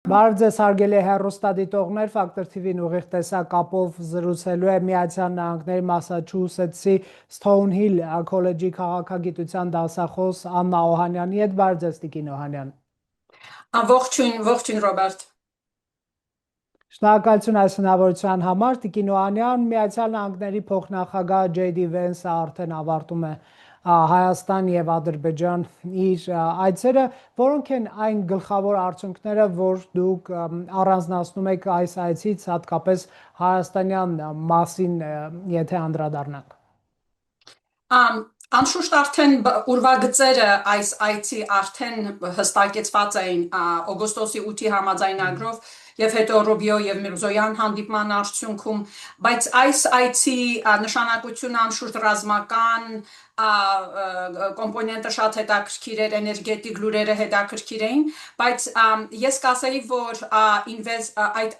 Բարև ձեզ հարգելի հեռուստադիտողներ, Ֆակտոր TV-ն ուղիղ տեսակապով զրուցելու է Միացյալ Նահանգների Մասաչուսեթսի Սթոունհիլ քոլեջի քաղաքագիտության դասախոս Աննա Օհանյանի հետ։ Բարև ձեզ տիկին Օհանյան։ Ողջույն Ռոբերտ։ Շնորհակալություն այս հնարավորության համար, տիկին Օհանյան։ Միացյալ Նահանգների փոխնախագահ Ջեյ Դի Վենսը արդեն ավարտում է Հայաստան եւ Ադրբեջան իր այցերը, որոնք են այն գլխավոր արդյունքները, որ դուք առանձնացնում եք այս այցից, հատկապես հայաստանյան մասին, եթե անդրադառնանք։ Անշուշտ արդեն ուրվագծերը այս այցի արդեն հստակեցված էին օգոստոսի 8-ի համաձայնագրով եւ հետո Ռուբիո եւ Միրզոյան հանդիպման արդյունքում, բայց այս այցի նշանակությունը անշուշտ ռազմական կոմպոնենտը շատ հետաքրքիր էր, էներգետիկ լուրերը հետաքրքիր էին, բայց ես կասեի, որ այդ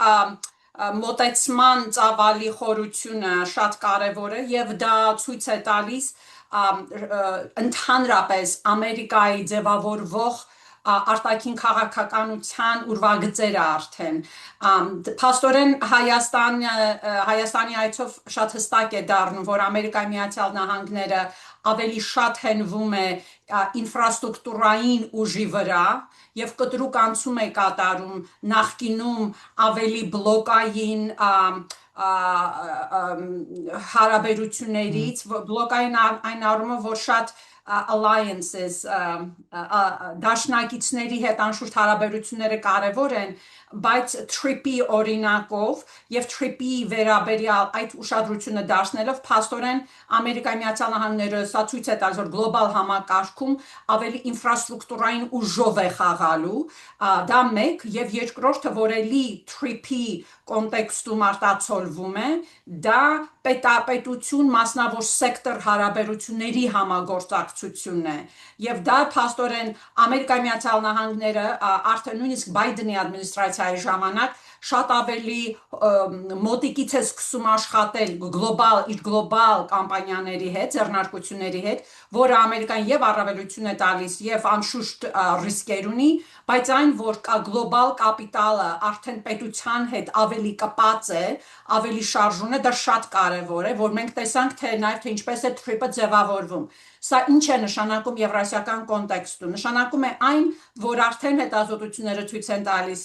մոտեցման ծավալի խորությունը շատ կարևոր է եւ դա ցույց է տալիս ընդհանրապես Ամերիկայի ձևավորվող արտաքին քաղաքականության ուրվագծերը արդեն փաստորեն Հայաստանի այցով շատ հստակ է դառնում, որ Ամերիկայի Միացյալ Նահանգները ավելի շատ հենվում է ինֆրաստրուկտուրային ուժի վրա եւ կտրուկ անցում է կատարում նախկինում ավելի բլոկային հարաբերություններից բլոկային այն առումով, որ շատ alliances դաշնակիցների հետ անշուշտ հարաբերությունները կարևոր են, բայց TRIP-ի օրինակով եւ TRIP-ի վերաբերյալ այդ ուշադրությունը դարձնելով փաստորեն Ամերիկայի Միացյալ Նահանգները սա ցույց է տալիս, որ գլոբալ համակարգում ավելի ինֆրաստրուկտուրային ուժով է խաղալու, դա մեկ եւ երկրորդը, որ էլի TRIP-ի կոնտեքստում արտացոլվում է, դա պետություն մասնավոր սեկտոր հարաբերությունների համագործակցությունն է եւ դա փաստորեն Ամերիկայի Միացյալ Նահանգները արդեն նույնիսկ Բայդենի ադմինիստրացիայի ժամանակ շատ ավելի մոտիկից է սկսում աշխատել գլոբալ կամպանիաների հետ, ձեռնարկությունների հետ, որը Ամերիկան եւ առավելություն է տալիս եւ անշուշտ ռիսկեր ունի, բայց այն, որ գլոբալ կապիտալը արդեն պետության հետ ավելի կապած է, ավելի շարժուն է, դա շատ կարևոր է, որ մենք տեսանք թե ինչպես է TRIP-ը ձևավորվում։ Սա ինչ է նշանակում եվրասիական կոնտեքստում։ Նշանակում է այն, որ արդեն հետազոտությունները ցույց են տալիս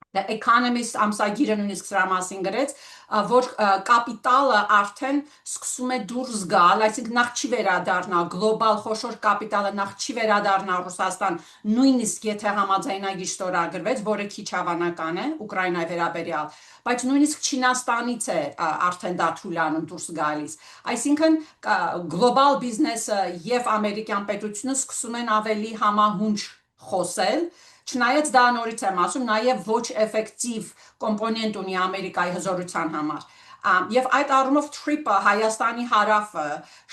The Economist ամսագիրը նույնիսկ սրա մասին գրեց, որ կապիտալը արդեն սկսում է դուրս գալ, այսինքն նախ չի վերադառնա գլոբալ խոշոր կապիտալը նախ չի վերադառնա Ռուսաստան, նույնիսկ եթե համաձայնագիր ստորագրվեց, որը քիչ հավանական է Ուկրաինայի վերաբերյալ, բայց նույնիսկ Չինաստանից է արդեն դա թուլանում դուրս գալիս։ Այսինքն գլոբալ բիզնեսը եւ ամերիկյան պետությունը սկսում են ավելի համահունչ խոսել Չնայած դա նորից եմ ասում, նաև ոչ էֆեկտիվ կոմպոնենտ ունի Ամերիկայի հզորության համար։ Եվ այդ առումով TRIP-ը Հայաստանի հարավը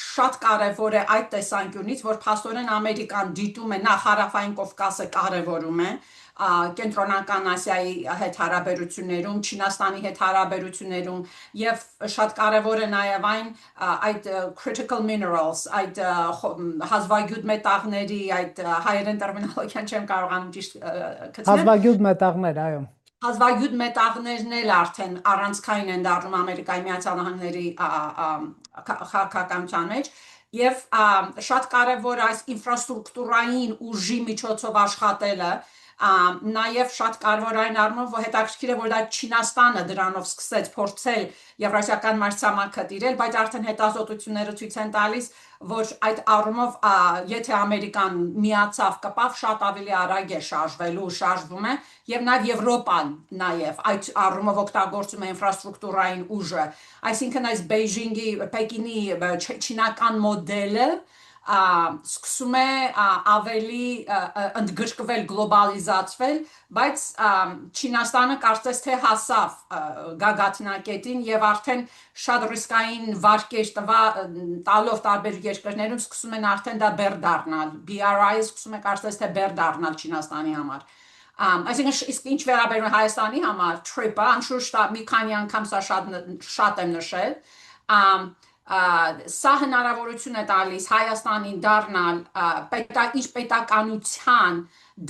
շատ կարևոր է այդ տեսանկյունից, որ փաստորեն Ամերիկան դիտում է նախ հարավային Կովկասը կարևորում է Կենտրոնական Ասիայի հետ հարաբերություններում, Չինաստանի հետ հարաբերություններում եւ շատ կարևոր է նաեւ այդ critical minerals, այդ հազվագյուտ մետաղների, այդ հայերեն տերմինոլոգիան չեմ կարողանում ճիշտ գտնել։ Հազվագյուտ մետաղներ, այո։ Հազվագյուտ մետաղներն էլ արդեն առանցքային են դառնում Ամերիկայի Միացյալ Նահանգների քաղաքականության մեջ եւ շատ կարեւոր այս ինֆրաստրուկտուրային ուժի միջոցով աշխատելը նաև շատ կարևոր այն առումով, որ հետաքրքիր է, որ դա Չինաստանը դրանով սկսեց փորձել եվրասիական մրցամաքը տիրել, բայց արդեն հետազոտությունները ցույց են տալիս, որ այդ առումով եթե Ամերիկան միացավ կպավ շատ ավելի արագ է շարժվելու, շարժվում է եւ նաեւ Եվրոպան նաեւ այդ առումով օգտագործում է ինֆրաստրուկտուրային ուժը, այսինքն այս Բեյժինգի, Պեկինի չինական մոդելը սկսում է ավելի ընդգրկվել գլոբալիզացվել, բայց Չինաստանը կարծես թե հասավ գագաթնակետին եւ արդեն շատ ռիսկային վարկեր տալով տարբեր երկրներում սկսում են արդեն դա բեր դառնալ, BRI-ը սկսում է կարծես թե բեր դառնալ Չինաստանի համար։ Այսինքն իսկ ինչ վերաբերում է Հայաստանի համար TRIP-ը, անշուշտ մի քանի անգամ սա շատ եմ նշել, սա հնարավորություն է տալիս Հայաստանին դառնալ իր պետականության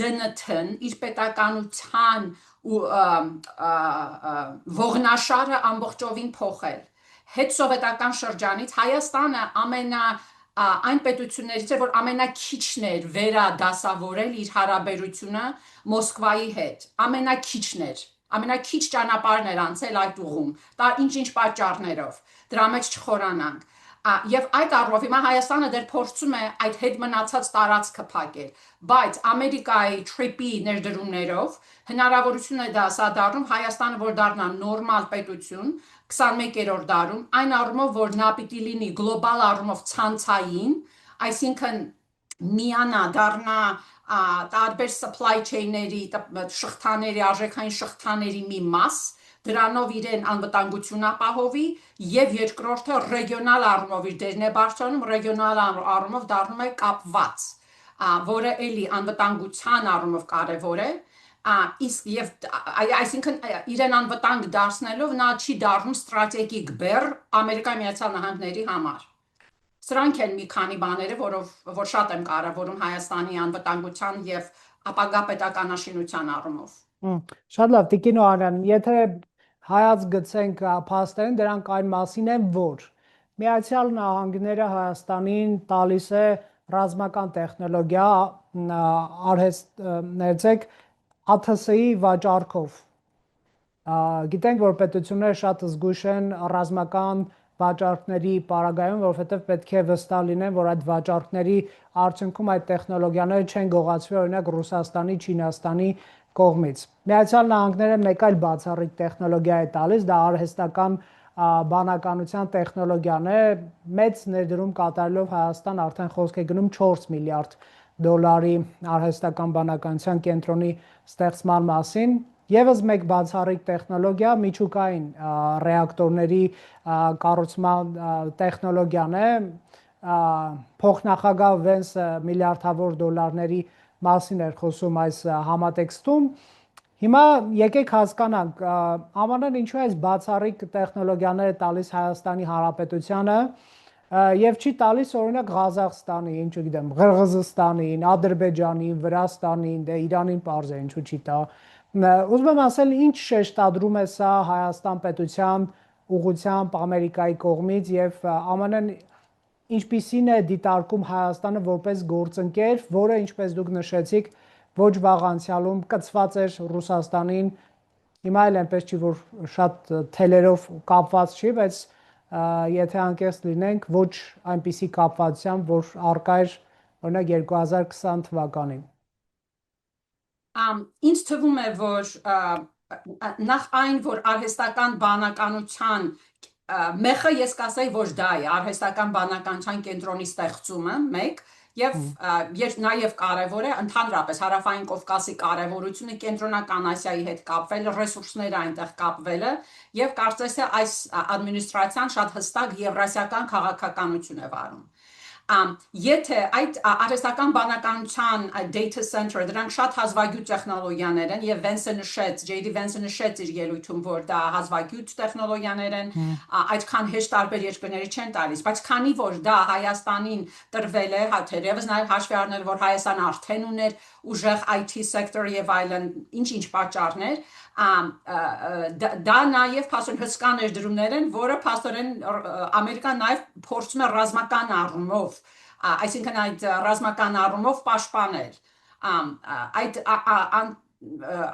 դնթն, իր պետականության ու ողնաշարը ամբողջովին փոխել։ Հետսովետական շրջանից Հայաստանը այն պետություններից է, որ ամենաքիչն էր վերադասավորել իր հարաբերությունը Մոսկվայի հետ, ամենաքիչ ճանապարհն էր անցել այդ ուղում, դա ինչ-ինչ պատճառներով, դրա մեջ չխորանանք։ Եվ այդ առումով հիմա Հայաստանը դեռ փորձում է այդ հետ մնացած տարածքը փակել, բայց Ամերիկայի TRIP-ի ներդրումներով հնարավորություն է դա դառնում Հայաստանը, որ դառնա նորմալ պետություն 21-րդ դարում, այն առումով, որ նա պիտի լինի գլոբալ առումով ցանցային, այսինքն միանա դառնա տարբեր supply chain-ների, շղթաների, արժեքային շղթաների մի մաս, դրանով իրեն անվտանգություն ապահովի, եւ երկրորդը ռեգիոնալ առումով իր դերն է բարձրանում, ռեգիոնալ առումով դառնում է կապված, որը էլի անվտանգության առումով կարևոր է, իսկ եւ այսինքն իրեն անվտանգ դարձնելով նա չի դառնում ստրատեգիկ բեռ Ամերիկայի Միացյալ Նահանգների համար։ Սրանք են մի քանի բաները, որ շատ եմ կարևորում Հայաստանի անվտանգության եւ ապագա պետականաշինության առումով։ Շատ լավ, Տիկին Օհանյան, եթե հայաց գցենք փաստերին, դրանք այն մասին են, որ Միացյալ Նահանգները Հայաստանին տալիս է ռազմական տեխնոլոգիա, ներեցեք ԱԹՍ-ի վաճառքով։ Գիտենք, որ պետությունները շատ զգույշ են ռազմական վաճառքների պարագայում, որովհետև պետք է վստահ լինեն, որ այդ վաճառքների արդյունքում այդ տեխնոլոգիաները չեն գողացվի օրինակ Ռուսաստանի, Չինաստանի կողմից։ Միացյալ Նահանգները մեկ այլ բացառիկ տեխնոլոգիա է տալիս, դա արհեստական բանականության տեխնոլոգիան է, մեծ ներդրում կատարելով Հայաստան արդեն խոսք է գնում 4 միլիարդ դոլարի արհեստական բանականության կենտրոնի ստեղծման մասին։ Եվս մեկ բացառիկ տեխնոլոգիա միջուկային ռեակտորների կառուցման տեխնոլոգիան է, փոխնախագահ Վենսը միլիարդավոր դոլարների մասին էր խոսում այս համատեքստում։ Հիմա եկեք հասկանանք, ԱՄՆ-ն ինչու է այս բացառիկ տեխնոլոգիաները տալիս Հայաստանի Հանրապետությանը եւ չի տալիս օրինակ Ղազախստանին, չգիտեմ, Ղրղզստանին, Ադրբեջանին, Վրաստանին, դե Իրանին պարզ է ինչու չի տա։ Ուզում եմ ասել, ինչ շեշտադրում է սա Հայաստան պետության ուղղությամբ Ամերիկայի կողմից եւ ԱՄՆ-ն ինչպիսին է դիտարկում Հայաստանը որպես գործընկեր, որը ինչպես դուք նշեցիք, ոչ վաղ անցյալում կցված էր Ռուսաստանին, հիմա էլ այնպես չի, որ շատ թելերով կապված չի, բայց եթե անկեղծ լինենք, ոչ այնպիսի կապվածությամբ, որ առկա էր օրինակ 2020 թվականին։ Ինձ թվում է, որ նախ այն, որ արհեստական բանականության մեխը ես կասեի, որ դա է, արհեստական բանականության կենտրոնի ստեղծումը, մեկ, եւ նաեւ կարեւոր է ընդհանրապես Հարավային Կովկասի կարեւորությունը Կենտրոնական Ասիայի հետ կապվելը, ռեսուրսները այնտեղ կապվելը եւ կարծես թե այս ադմինիստրացիան շատ հստակ եվրասիական քաղաքականություն է վարում։ Եթե այդ արհեստական բանականության data center դրանք շատ հազվագյուտ տեխնոլոգիաներ են եւ J.D. Vance-ը նշեց իր ելույթում, որ դա հազվագյուտ տեխնոլոգիաներ են, այդքան հեշտ տարբեր երկրների չեն տալիս, բայց քանի որ դա Հայաստանին տրվել է, թերևս նաեւ հաշվի առնել, որ Հայաստանը արդեն ուներ ուժեղ IT sector եւ այլն, ինչ պատճառներ, դա նաեւ փաստորեն հսկա ներդրումներ են, որը փաստորեն Ամերիկան նաեւ փորձում է ռազմական առումով, այսինքն այդ ռազմական առումով պաշտպանել այդ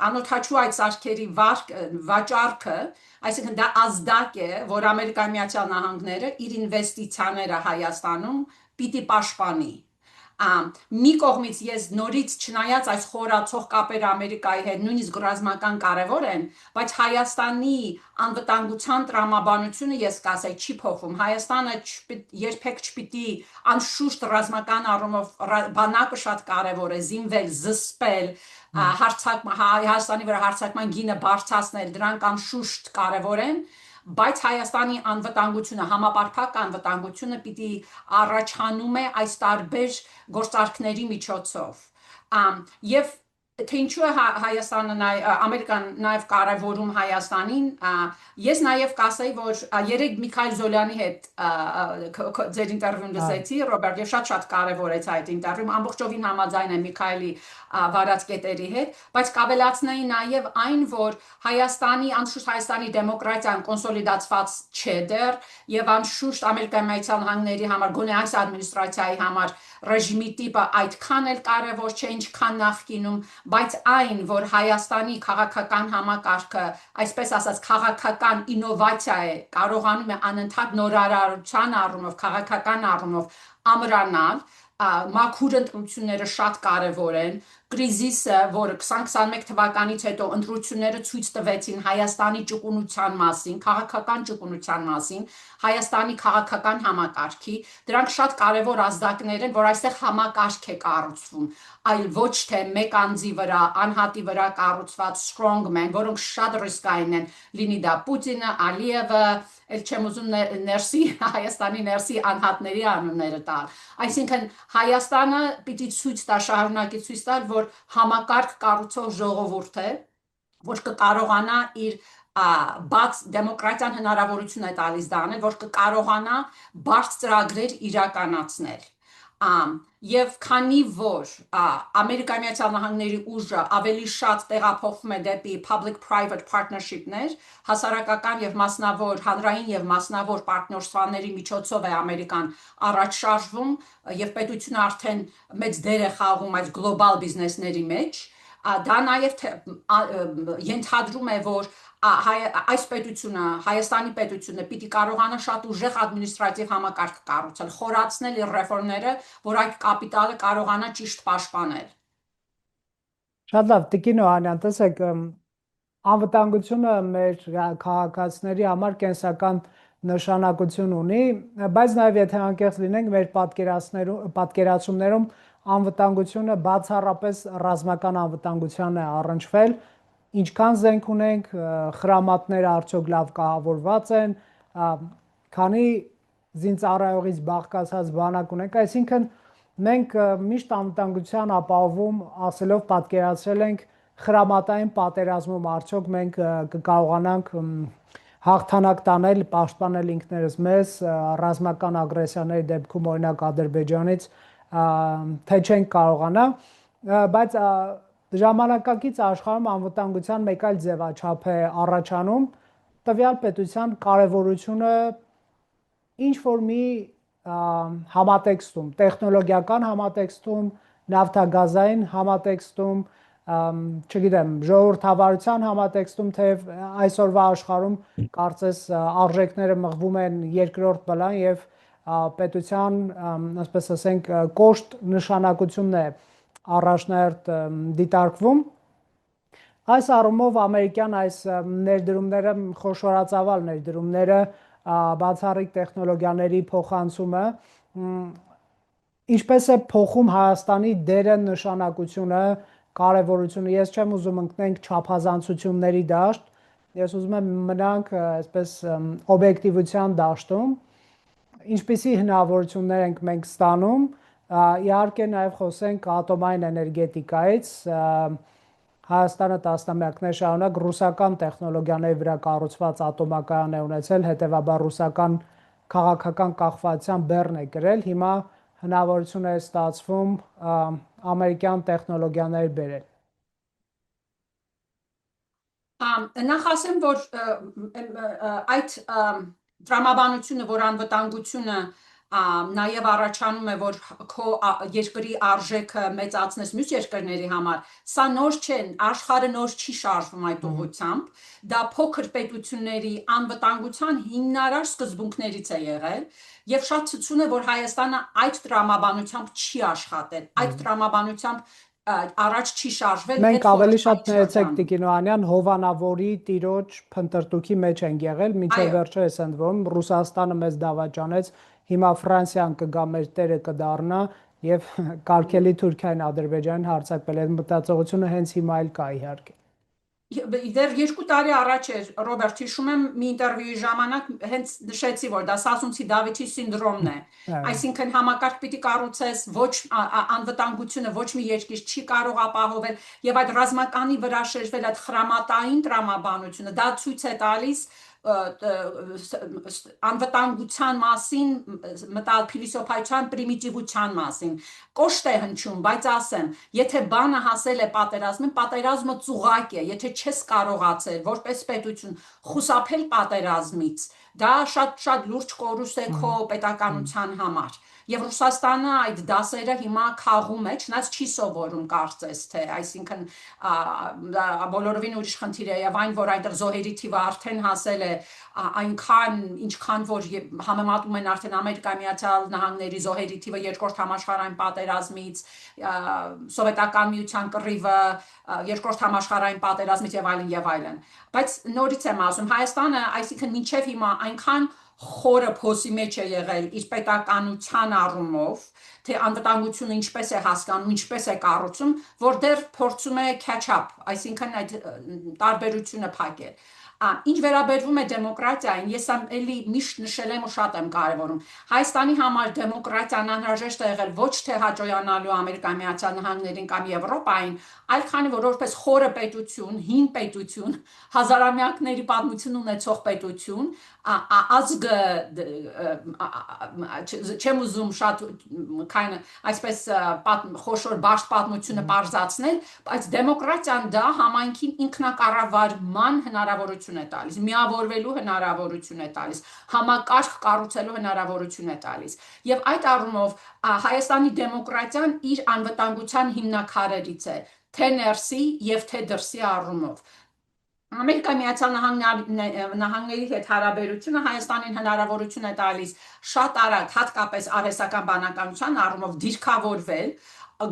անօթաչու այդ սարքերի վաճառքը, այսինքն դա ազդակ է, որ Ամերիկայի Միացյալ Նահանգները իր ինվեստիցիաները Հայաստանում պիտի պաշտպանի։ Մի կողմից ես նորից չնայած այս խորացող կապերը Ամերիկայի հետ նույնիսկ ռազմական կարևոր են, բայց Հայաստանի անվտանգության տրամաբանությունը ես կասեի չի փոխվում։ Հայաստանը երբեք չպիտի անշուշտ ռազմական առումով բանակը շատ կարևոր է, զինվել, զսպել, Հայաստանի վրա հարձակման գինը բարձրացնել, դրանք անշուշտ կարևոր են, բայց Հայաստանի անվտանգությունը, համապարփակ անվտանգությունը պիտի առաջանում է այս տարբեր գործարքների միջոցով։ Եվ թե ինչու է Հայաստանը Ամերիկան նաև կարևորում Հայաստանին, ես նաև կասեի, որ երեք Միքայել Զոլյանի հետ ձեր ինտերվյուն լսեցի, Ռոբերտ, եւ շատ կարևորեց այդ ինտերվյուն, ամբողջովին համաձայն եմ Միքայելի վարած կետերի հետ, բայց կավելացնեի նաև այն, որ անշուշտ Հայաստանի դեմոկրատիան կոնսոլիդացված չէ դեռ, եւ անշուշտ Ամերիկայի Միացյալ Նահանգների համար, գոնե այս ադմինիստրացիայի համար ռեժիմի տիպը այդքան էլ կարևոր չէ, ինչքան նախկինում, բայց այն, որ Հայաստանի քաղաքական համակարգը, այսպես ասած, քաղաքական ինովացիա է, կարողանում է անընդհատ նորարարության առումով, քաղաքական առումով ամրանալ, մաքուր ընտրությունները շատ կարևոր են, կրիզիսը, որը 2021 թվականից հետո ընտրությունները ցույց տվեցին Հայաստանի ճկունության մասին, քաղաքական ճկունության մասին, Հայաստանի քաղաքական համակարգի, դրանք շատ կարևոր ազդակներ են, որ այստեղ համակարգ է կառուցվում, այլ ոչ թե մեկ անձի վրա, անհատի վրա կառուցված strongman, որոնք շատ ռիսկային են, լինի դա Պուտինը, Ալիևը, էլ չեմ ուզում ներսի, Հայաստանի ներսի անհատների անունները տալ, այսինքն Հայաստանը պիտի ցույց տա, շարունակի ցույց տալ, որ համակարգ կառուցող ժողովուրդ է, որ կկարողանա իր բաց դեմոկրատիան հնարավորություն է տալիս դա անել, որ կկարողանա բարդ ծրագրեր իրականացնել։ Եվ քանի որ Ամերիկայի Միացյալ Նահանգների ուժը ավելի շատ տեղափոխվում է դեպի public-private partnership-ներ, հասարակական եւ մասնավոր, հանրային եւ մասնավոր պարտներների միջոցով է Ամերիկան առաջ շարժվում եւ պետությունը արդեն մեծ դեր է խաղում այս գլոբալ բիզնեսների մեջ, դա նաև ենթադրում է, որ այս պետությունը, Հայաստանի պետությունը պիտի կարողանա շատ ուժեղ ադմինիստրատիվ համակարգ կառուցել, խորացնել իր ռեֆորմները, որ այդ կապիտալը կարողանա ճիշտ պաշտպանել։ Շատ լավ, Տիկին Օհանյան, տեսեք, անվտանգությունը մեր քաղաքացիների համար կենսական նշանակություն ունի, բայց նաև եթե անկեղծ լինենք, մեր պատկերացումներում անվտանգությունը բացառապես ռազմական անվտանգության է առնչվել, ինչքան զենք ունենք, խրամատները արդյոք լավ կահավորված են, քանի զինծառայողից բաղկացած բանակ ունենք, այսինքն մենք միշտ անվտանգության ապահովում ասելով պատկերացրել ենք խրամատային պատերազմում արդյոք մենք կկարողանանք հաղթանակ տանել, պաշտպանել ինքներս մեզ ռազմական ագրեսիաների դեպքում օրինակ Ադրբեջանից, թե չենք կարողանա, բայց ժամանակակից աշխարհում անվտանգության մեկ այլ ձևաչափ է առաջանում, տվյալ պետության կարևորությունը ինչ որ մի համատեքստում, տեխնոլոգիական համատեքստում, նավթագազային համատեքստում, չգիտեմ, ժողովրդավարության համատեքստում, թեև այսօրվա աշխարհում կարծես արժեքները մղվում են երկրորդ պլան եւ պետության, ասես ասենք, կոշտ նշանակությունն է առաջնահերթ դիտարկվում։ Այս առումով ամերիկյան այս ներդրումները, խոշորածավալ ներդրումները, բացառիկ տեխնոլոգիաների փոխանցումը, ինչպես է փոխում Հայաստանի դերը, նշանակությունը, կարևորությունը, ես չեմ ուզում ընկնենք չափազանցությունների դաշտ, ես ուզում եմ մնանք այսպես օբյեկտիվության դաշտում, ինչպիսի հնարավորություններ ենք մենք ստանում, իհարկե նաև խոսենք ատոմային էներգետիկայից, Հայաստանը տասնամյակներ շարունակ ռուսական տեխնոլոգիաների վրա կառուցված ատոմակայան է ունեցել, հետևաբար ռուսական քաղաքական կախվածության բեռն է կրել, հիմա հնարավորություն է ստացվում ամերիկյան տեխնոլոգիաներ բերել։ Նախ ասեմ, որ այդ տրամաբանությունը, որ անվտանգությունը նաև առաջանում է, որ քո երկրի արժեքը մեծացնես մյուս երկրների համար, սա նոր չէ, աշխարհը նոր չի շարժվում այդ ուղղությամբ, դա փոքր պետությունների անվտանգության հիմնարար սկզբունքներից է եղել, եւ շատ ցույց է, որ Հայաստանը այդ տրամաբանությամբ չի աշխատել, այդ տրամաբանությամբ առաջ չի շարժվել։ Մենք ավելի շատ ներեցեք Տիկին Օհանյան, Հովանավորի տիրոջ փնտրտուքի մեջ են եղել, մինչև վերջը ես ընդվորում, Ռուսաստանը մեզ դավաճանեց, հիմա Ֆրանսիան կգա մեր տերը կդառնա եւ կարգելի Թուրքիան Ադրբեջանին հարձակվել։ Այդ մտածողությունը հենց հիմա էլ կա իհարկե։ Դեռ 2 տարի առաջ էր Ռոբերտ հիշում եմ մի ինտերվյուի ժամանակ հենց նշեցի որ դա Սասունցի Դավիթի սինդրոմն է այսինքն համակարգ պիտի կառուցես ոչ անվտանգությունը ոչ մի երկիր չի կարող ապահովել եւ այդ ռազմականի վրա շեշտվել այդ խրամատային տրամաբանությունը դա ցույց է տալիս անվտանգության մասին մտալ փիլիսոփայության պրիմիտիվության մասին կոշտ է հնչում բայց ասեմ եթե բանը հասել է պատերազմին պատերազմը ծուղակ է եթե չես կարողացել որպես պետություն խուսափել պատերազմից դա շատ լուրջ կորուստ է քո պետականության համար Եվ Ռուսաստանը այդ դասերը հիմա քաղում է, չնայած չի սովորում կարծես թե, այսինքն բոլորովին ուրիշ խնդիր է եւ այն որ այնտեղ զոհերի թիվը արդեն հասել է այնքան ինչքան որ համեմատում են արդեն Ամերիկայի Միացյալ Նահանգների զոհերի թիվը երկրորդ համաշխարհային պատերազմից սովետական միության կռիվը երկրորդ համաշխարհային պատերազմից եւ այլն բայց նորից եմ ասում Հայաստանը այսինքն մինչեւ հիմա այնքան խորը փոսի մեջ է եղել իր պետականության առումով թե անվտանգությունը ինչպես է հասկանում ինչպես է կառուցում որ դեռ փորձում է catch up այսինքն այդ տարբերությունը փակել Ինչ վերաբերվում է դեմոկրատիային, ես էլի միշտ նշել եմ ու շատ եմ կարևորում։ Հայաստանի համար դեմոկրատիան անհրաժեշտ է եղել ոչ թե հաջողանալու Ամերիկայի Միացյալ Նահանգներին կամ Եվրոպային, այլ քանի որ որպես խորը պետություն, հին պետություն, հազարամյակների պատմություն ունեցող պետություն, ազգը չեմ ուզում շատ քայնը այսպես խոշոր բարդ պատմությունը բարձրացնել, բայց դեմոկրատիան դա համայնքին ինքնակառավարման հնարավորություն է տալիս, միավորվելու հնարավորություն է տալիս, համակարգ կառուցելու հնարավորություն է տալիս։ Եվ այդ առումով Հայաստանի դեմոկրատիան իր անվտանգության հիմնաքարերից է, թե ներսի եւ թե դրսի առումով։ Ամերիկայի Միացյալ Նահանգների հետ հարաբերությունը Հայաստանին հնարավորություն է տալիս շատ արագ, հատկապես արհեստական բանականության առումով դիրքավորվել,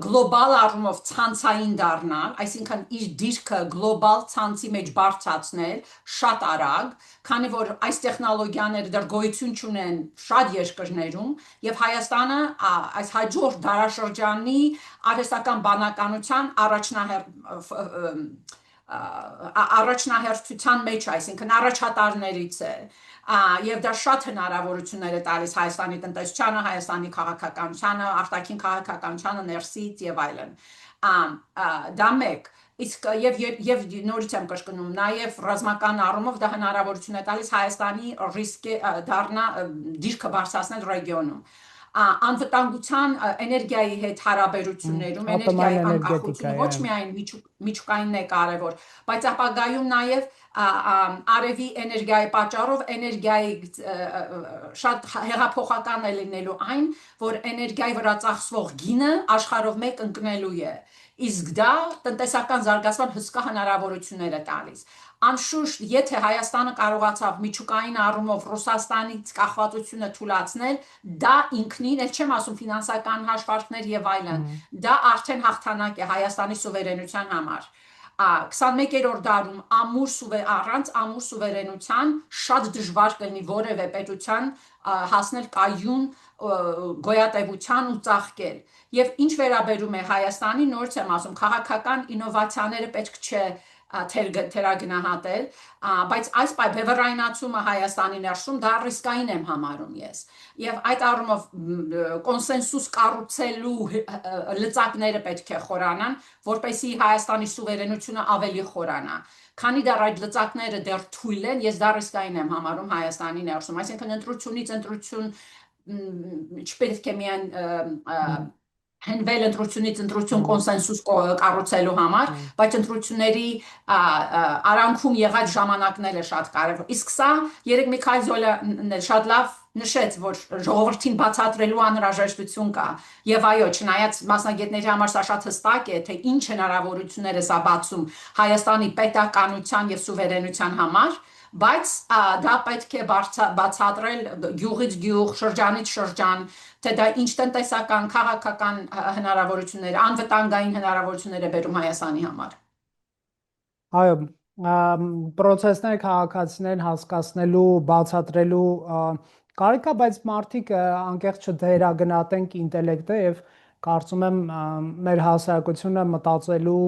գլոբալ առումով ցանցային դառնալ, այսինքն իր դիրքը գլոբալ ցանցի մեջ բարձրացնել շատ արագ, քանի որ այս տեխնոլոգիաները դեռ գոյություն չունեն շատ երկրներում եւ Հայաստանը այս հաջորդ դարաշրջանի արհեստական բանականության առաջնահերթության մեջ, այսինքն առաջատարներից է եւ դա շատ հնարավորություններ է տալիս Հայաստանի տնտեսությանը, Հայաստանի քաղաքականությանը, արտաքին քաղաքականությանը, ներսից եւ այլն։ Դա մեկ Իսկ եւ նորից եմ կրկնում, նաեւ ռազմական առումով դա հնարավորություն է տալիս Հայաստանի ռիսկի դառնա դիրքը բարձրացնել ռեգիոնում։ Անվտանգության էներգիայի հետ հարաբերություններում էներգիայի անկախությունը ոչ միայն միջուկայինն է կարևոր, բայց ապագայում նաև արևի էներգիայի պատճառով էներգիայի շատ հեղափոխական է լինելու այն, որ էներգիայի վրա ծախսվող գինը աշխարհով մեկ ընկնելու է։ Իսկ դա տնտեսական զարգացման հսկա հնարավորություններ է տալիս։ Անշուշտ, եթե Հայաստանը կարողացավ միջուկային առումով Ռուսաստանից կախվածությունը թույլատրել, դա ինքնին, էլ չեմ ասում ֆինանսական հաշվարկներ եւ այլն, դա արդեն հաղթանակ է Հայաստանի սուվերենության համար։ 21-րդ դարում առանց ամուր սուվերենության շատ դժվար կլինի որևէ պետության հասնել կայուն գոյատևության ու ծաղկել։ Եվ ինչ վերաբերում է Հայաստանի, նորից եմ ասում, քաղաքական ինովացիաները պետք չէ թերագնահատել, բայց այս բևեռայնացումը Հայաստանի ներսում դա ռիսկային եմ համարում ես։ Եվ այդ առումով կոնսենսուս կառուցելու լծակները պետք է խորանան, որպեսզի Հայաստանի սուվերենությունը ավելի խորանա։ Քանի դեռ այդ լծակները դեռ թույլ են, ես դա ռիսկային եմ համարում Հայաստանի ներսում, այսինքն ընտրությունից ընտրություն չպետք է միայն հենվել ընտրությունից ընտրություն կոնսենսուս կառուցելու համար, բայց ընտրությունների արանքում եղած ժամանակներ է շատ կարևոր։ Իսկ սա երեք Միքայել Զոլն շատ լավ նշեց, որ ժողովրդին բացատրելու անհրաժեշտություն կա։ Եվ այո, չնայած մասնագետների համար սա շատ հստակ է, թե ինչ հնարավորություններ է սա բացում Հայաստանի պետականության եւ սուվերենության համար, բայց դա պետք է բացատրել գյուղից գյուղ, շրջանից շրջան, թե դա ինչ տնտեսական, քաղաքական հնարավորություններ, անվտանգային հնարավորություններ է բերում Հայաստանի համար։ Այո, process-ներ քաղաքացիներին հասկացնելու, բացատրելու կարիք կա, բայց մարդիկ անկեղծ չդերագնահատենք ինտելեկտը եւ կարծում եմ մեր հասարակությունը մտածելու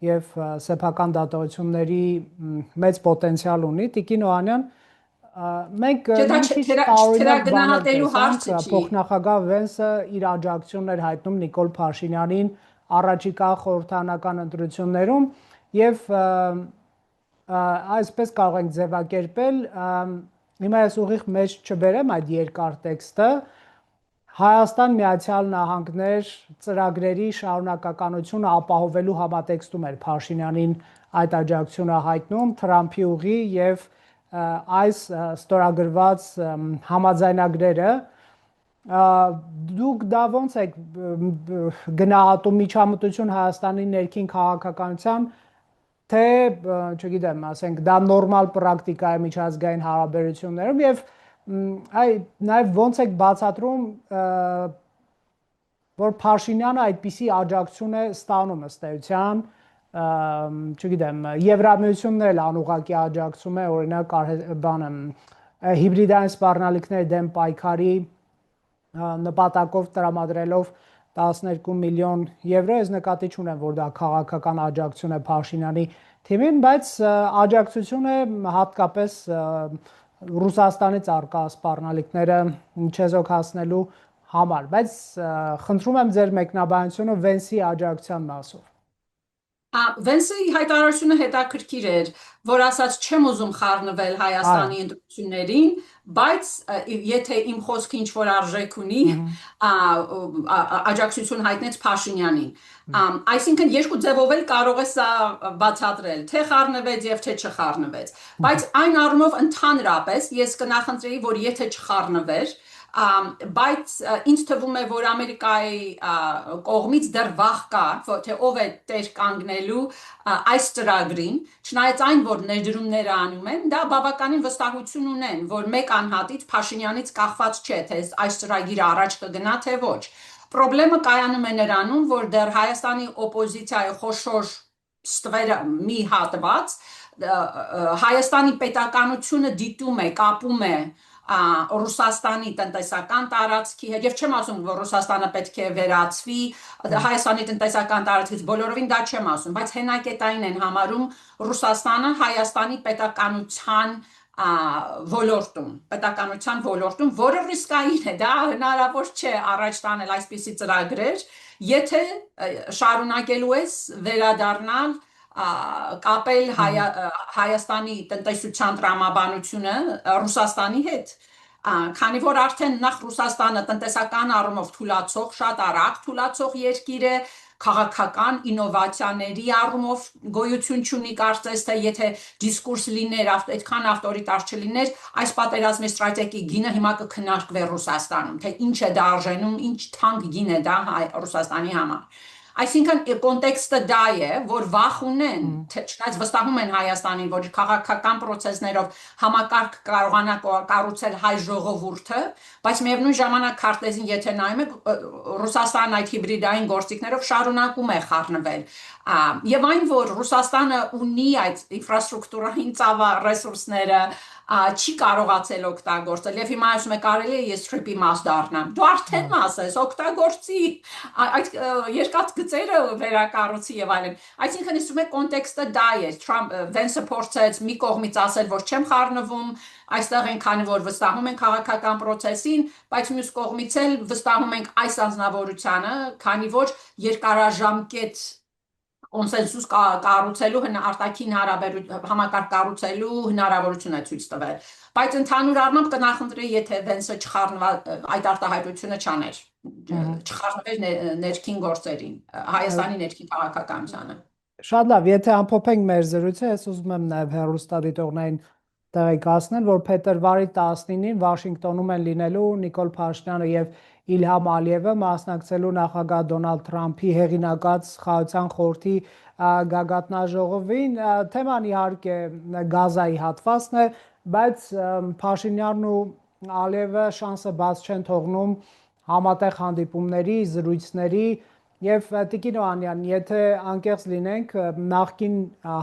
եւ սեփական դատողությունների մեծ պոտենցիալ ունի։ Տիկին Օհանյան, մենք գնահատելու հարցը չի։ Փոխնախագահ Վենսը իր աջակցությունն էր հայտնում Նիկոլ Փաշինյանին առաջիկա խորհրդարանական ընտրություններում եւ այսպես կարող ենք ձևակերպել, հիմա ես ուղիղ մեջ չբերեմ այդ երկար տեքստը, Հայաստան Միացյալ Նահանգներ ծրագրերի շարունակականությունը ապահովելու համատեքստում էր Փաշինյանին այդ աջակցությունը հայտնում Թրամփի ուղի եւ այս ստորագրված համաձայնագրերը դուք դա ոնց եք գնահատում միջամտություն Հայաստանի ներքին քաղաքականության թե չգիտեմ, ասենք դա նորմալ պրակտիկա է միջազգային հարաբերություններում եւ նաեւ ոնց եք բացատրում որ Փաշինյանը այդպիսի աջակցություն է ստանում ըստ էության չգիտեմ, Եվրամիությունն էլ անուղղակի աջակցում է, օրինակ հիբրիդային սպառնալիքների դեմ պայքարի նպատակով տրամադրելով 12 միլիոն եվրո, ես նկատի չունեմ, որ դա քաղաքական աջակցություն է Փաշինյանի թիմին, բայց աջակցություն է հատկապես Ռուսաստանից արկա սպառնալիքները չեզոք հասնելու համար, բայց խնդրում եմ ձեր մեկնաբանությունը Վենսի աջակցության մասով։ Վենսի հայտարարությունը հետաքրքիր էր, որ ասաց չեմ ուզում խառնվել Հայաստանի ընտրություններին, բայց եթե իմ խոսքը ինչ-որ արժեք ունի, աջակցություն հայտնեց Փաշինյանին։ Այսինքն երկու ձևով էլ կարող է սա բացատրել, թե խառնվեց եւ թե չխառնվեց։ Բայց այն առումով ընդհանրապես ես կնախընտրեի, որ եթե չխառնվեր, բայց ինձ թվում է, որ Ամերիկայի կողմից դեռ վաղ կա, թե ով է տեր կանգնելու այս ծրագրին, չնայած այն, որ ներդրումները անում են, դա բավականին վստահություն ունեն, որ մեկ անհատից Փաշինյանից կախված չէ, թե այս ծրագիրը առաջ կգնա, թե ոչ։ Պրոբլեմը կայանում է նրանում, որ դեռ Հայաստանի օպոզիցիայի խոշոր ստվերը մի հատված Հայաստանի պետականությունը դիտում է, կապում է Ռուսաստանի տնտեսական տարածքի հետ, եւ չեմ ասում, որ Ռուսաստանը պետք է վերացվի, Հայաստանի տնտեսական տարածքից բոլորովին դա չեմ ասում, բայց հենակետային են համարում Ռուսաստանը Հայաստանի պետականության ոլորտում, որը ռիսկային է, դա հնարավոր չէ առաջ տանել այսպիսի ծրագրեր, եթե շարունակելու ես վերադառնալ կապել Հայաստանի տնտեսության տրամաբանությունը Ռուսաստանի հետ, քանի որ արդեն նախ Ռուսաստանը տնտեսական առումով թուլացող, շատ արագ թուլացող երկիր է, քաղաքական ինովացիաների առումով գոյություն չունի, կարծես թե եթե դիսկուրս լիներ, այդքան ավտորիտար չլիներ, այս պատերազմի ստրատեգիկ գինը հիմա կքննարկվեր Ռուսաստանում, թե ինչ է դա արժենում, ինչ թանկ գին է դա Ռուսաստանի համար։ Այսինքն կոնտեքստը դա է, որ վախ ունեն, չնայած վստահում են Հայաստանին, որ քաղաքական process-ներով համակարգ կարողանա կառուցել հայ ժողովուրդը, բայց միևնույն ժամանակ քարտեզին եթե նայում եք, Ռուսաստանն այդ հիբրիդային գործիքներով շարունակում է խառնվել։ Եվ այն, որ Ռուսաստանը ունի այդ ինֆրաստրուկտուրային ռեսուրսները, չի կարողացել օգտագործել եւ հիմա ասում է կարելի է ես թրիպի մաս դառնամ։ Դու արդեն մաս ես, օգտագործի այդ երկաթ գծերը վերակառուցի եւ այլն։ Այսինքն ասում է կոնտեքստը դա է։ Վենսը փորձեց մի կողմից ասել, որ չեմ խառնվում, այստեղ են քանի որ վստահում են քաղաքական process-ին, բայց մյուս կողմից էլ վստահում ենք այս անձնավորությանը, քանի որ երկարաժամկետ կոնսենսուս կառուցելու արտաքին համակարգ կառուցելու հնարավորություն է ցույց տվել։ Բայց ընդհանուր առմամբ կնախընտրեի, եթե Վենսը այդ արտահայտությունը չաներ, չխառնվեր ներքին գործերին, Հայաստանի ներքին քաղաքականությանը։ Շատ լավ, եթե ամփոփենք մեր զրույցը, ես ուզում եմ նաև հեռուստադիտողներին տեղեկացնել, որ փետրվարի 19-ին Վաշինգտոնում են լինելու Նիկոլ Փաշինյանը եւ Իլհամ Ալիևը մասնակցելու նախագահ Դոնալդ Թրամփի հեղինակած Խաղաղության խորհրդի գագաթնաժողովին, թեման իհարկե Գազայի հատվածն է, բայց Փաշինյանն ու Ալիևը շանսը բաց չեն թողնում համատեղ հանդիպումների, զրույցների եւ Տիկին Օհանյան, եթե անկեղծ լինենք, նախկին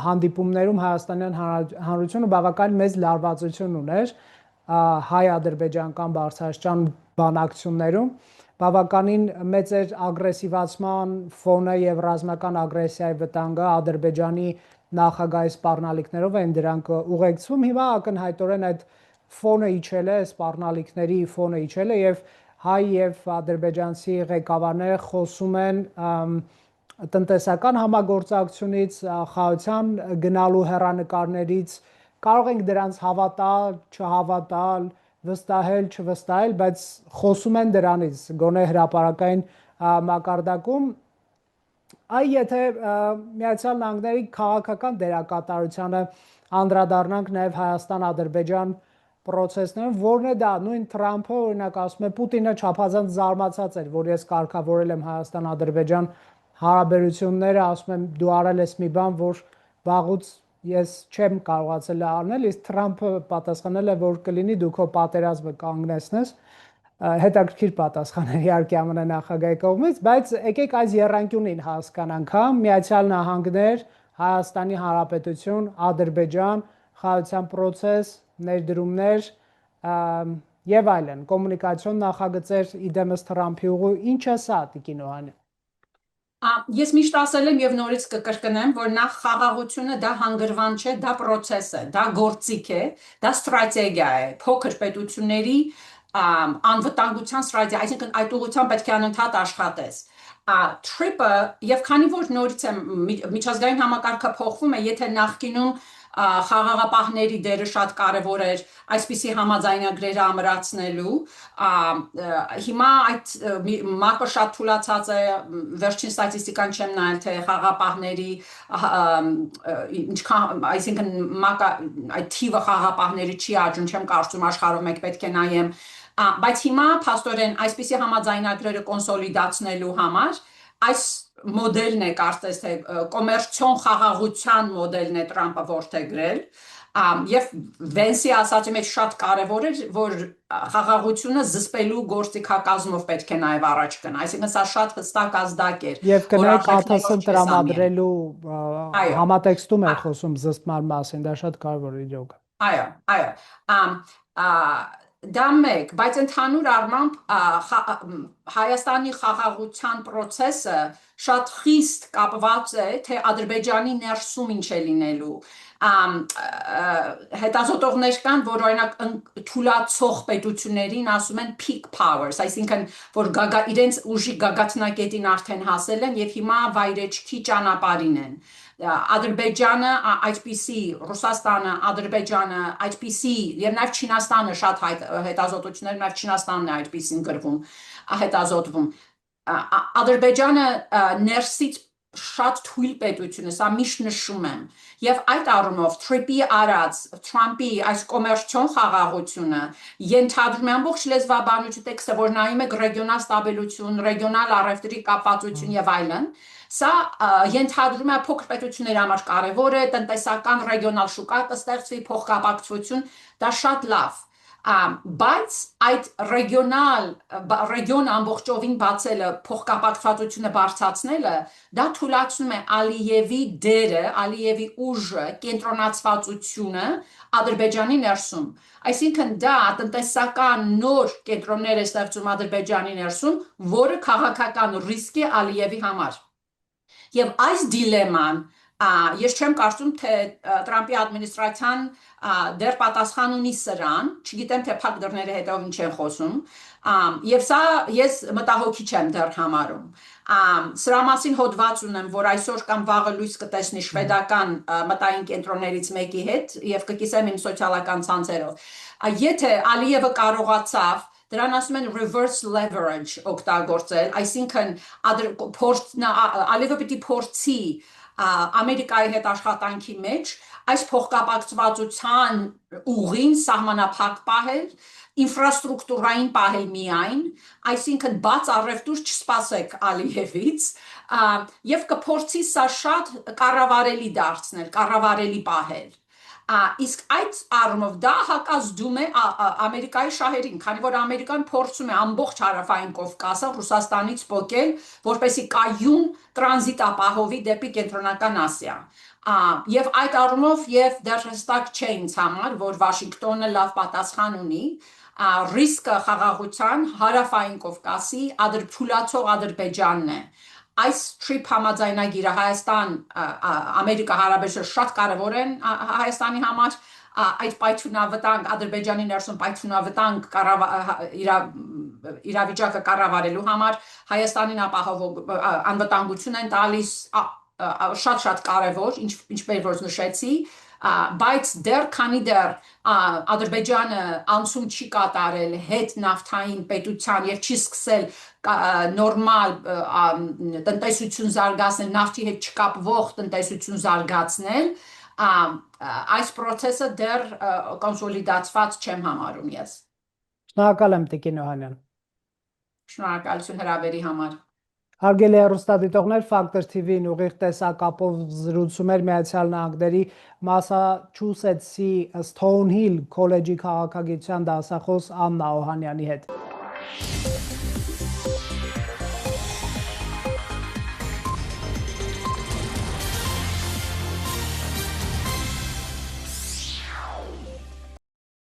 հանդիպումներում Հայաստանյան Հանրությունը բավական մեծ լարվածություն ուներ հայ-ադրբեջանական բարձրաստիճան բանակցություններում, բավականին մեծ էր ագրեսիվացման ֆոնը եւ ռազմական ագրեսիայի վտանգը Ադրբեջանի նախագահի սպառնալիքներով են դրանք ուղեկցվում հիմա ակնհայտորեն այդ ֆոնը իջել է սպառնալիքների ֆոնը իջել է եւ հայ եւ ադրբեջանցի ղեկավարները խոսում են տնտեսական համագործակցությունից խաղաղության գնալու հեռանկարներից կարող ենք դրանց հավատալ, չհավատալ, վստահել, չվստահել, բայց խոսում են դրանից գոնե հրապարակային մակարդակում այ եթե Միացյալ Նահանգների քաղաքական դերակատարությանը անդրադառնանք նաև Հայաստան-Ադրբեջան process-ներում, որն է դա, նույն Թրամփը օրինակ ասում է Պուտինը չափազանց զարմացած էր, որ ես կարգավորել եմ Հայաստան-Ադրբեջան հարաբերությունները, ասում եմ դու արել ես մի բան, որ վաղուց ես չեմ կարողացել անել, իսկ Թրամփը պատասխանել է, որ կլինի դու քո պատերազմը կանգնեցնես, հետաքրքիր պատասխան է իհարկե ԱՄՆ նախագահի կողմից, բայց եկեք այս եռանկյունին հասկանանք, հա, Միացյալ Նահանգներ, Հայաստանի Հանրապետություն, Ադրբեջան, խաղաղության process, ներդրումներ եւ այլն, կոմունիկացիոն նախագծեր իդեմս Թրամփի ուղու, ինչ է սա Տիկին Օհանյան։ Ես միշտ ասել եմ եւ նորից կկրկնեմ, որ նախ խաղաղությունը դա հանգրվան չէ, դա process է, դա գործիք է, դա ստրատեգիա է, փոքր պետությունների անվտանգության ստրատեգիա, այսինքն այդ ուղղությամբ պետք է անընդհատ աշխատես։ Trip-ը եւ քանի որ նորից եմ միջազգային համակարգը փոխվում է, եթե նախկինում խաղաղապահների դերը շատ կարևոր էր այսպիսի համաձայնագրերը ամրացնելու հիմա այդ մակը շատ թուլացած է վերջին ստատիստիկան չեմ նայել թե խաղաղապահների ինչքան այսինքն մակը այդ թիվը խաղաղապահների չի աճում չեմ կարծում աշխարհում եք պետք է նայեմ բայց հիմա փաստորեն այսպիսի համաձայնագրերը կոնսոլիդացնելու համար այս մոդելն է կարծես թե կոմերցիոն խաղաղության մոդելն է Թրամփը որդեգրել եւ Վենսի ասածի մեջ շատ կարեւոր էր որ խաղաղությունը զսպելու գործիքակազմով պետք է նաեւ առաջ գնա այսինքն սա շատ հստակ ազդակ էր եւ կներեք ԱԹՍ-ն տրամադրելու համատեքստում է խոսում զսպման մասին դա շատ կարեւոր է իրոք այո դա մեկ, բայց ընդհանուր առմամբ Հայաստանի խաղաղության process-ը շատ խիստ կապված է, թե Ադրբեջանի ներսում ինչ է լինելու։ Հետազոտողներ կան, որ օրինակ թուլացող պետություններին ասում են peak powers, այսինքն որ իրենց ուժի գագաթնակետին արդեն հասել են եւ հիմա վայրեջքի ճանապարհին են։ Ադրբեջանը այդպիսի, Ռուսաստանը, Ադրբեջանը այդպիսի եւ նաեւ Չինաստանը շատ հետազոտություններ նաեւ Չինաստանն է այդպիսին գրվում, հետազոտվում։ Ադրբեջանը ներսից շատ թույլ պետություն է, սա միշտ նշում եմ։ Եվ այդ առումով Trump-ի արած, Trump-ի այս կոմերցիոն խաղաղությունը ենթադրում է ամբողջ լեզվաբանություն տեքստը, որ նայում եք ռեգիոնալ ստաբիլություն, ռեգիոնալ առևտրի կապվածություն եւ այլն, սա ենթադրում է փոքր պետությունների համար կարևոր է, տնտեսական ռեգիոնալ շուկա կստեղծվի, փոխկապակցություն, դա շատ լավ։ Բայց այդ ռեգիոն ամբողջովին բացելը, փոխկապակցվածությունը բարձրացնելը, դա թույլատնում է Ալիևի դերը, Ալիևի ուժը, կենտրոնացվածությունը Ադրբեջանի ներսում։ Այսինքն դա տնտեսական նոր կենտրոններ է ստեղծում Ադրբեջանի ներսում, որը քաղաքական ռիսկ է Ալիևի համար։ Եվ այս դիլեման ես չեմ կարծում թե Թրամփի ադմինիստրացիան դեռ պատասխան ունի սրան, չգիտեմ թե փակ դռների հետով ինչ են խոսում, եւ սա ես մտահոգիչ եմ դեռ համարում։ Սրա մասին հոդված ունեմ, որ այսօր կամ վաղը լույս կտեսնի շվեդական մտային կենտրոններից մեկի հետ եւ կկիսեմ իմ սոցիալական ցանցերով։ Եթե Ալիևը կարողացավ դրան ասում են reverse leverage օգտագործել, այսինքն Ալիևը պիտի փորձի Ամերիկայի հետ աշխատանքի մեջ այս փոխկապակցվածության ուղին սահմանափակ պահել, ինֆրաստրուկտուրային պահել միայն, այսինքն բաց առևտուր չսպասեք Ալիևից, եւ կփորձի սա շատ կառավարելի դարձնել, կառավարելի պահել։ Իսկ այդ առումով դա հակազդում է Ամերիկայի շահերին, քանի որ Ամերիկան փորձում է ամբողջ հարավային Կովկասը Ռուսաստանից փոկել, որպեսզի կայուն տրանզիտ ապահովի դեպի Կենտրոնական Ասիա։ Եվ այդ առումով եւ դեռ հստակ չէ ինձ համար, որ Վաշինգտոնը լավ պատասխան ունի ռիսկը խաղաղության հարավային Կովկասի թուլացող Ադրբեջանն է։ Այս TRIP համաձայնագիրը Հայաստան Ամերիկա հարաբերությունները շատ կարևոր են Հայաստանի համար այդ պայթյունավտանգ Ադրբեջանի ներսում պայթյունավտանգ իրավիճակը կառավարելու համար Հայաստանին անվտանգություն են տալիս շատ կարևոր ինչպես որ նշեցի բայց դեռ քանի դեռ Ադրբեջանը անցում չի կատարել հետ նավթային պետության եւ չի սկսել նորմալ տնտեսություն զարգացնել նավթի հետ չկապվող տնտեսություն զարգացնել այս process-ը դեռ կոնսոլիդացված չեմ համարում ես Շնորհակալ եմ Տիկին Օհանյան Շնորհակալություն հրավերի համար Հարգելի հեռուստադիտողներ, Factor TV-ն ուղիղ տեսակապով զրուցում էր Միացյալ Նահանգների Մասաչուսեթսի Stonehill քոլեջի քաղաքագիտության դասախոս Աննա Օհանյանի հետ։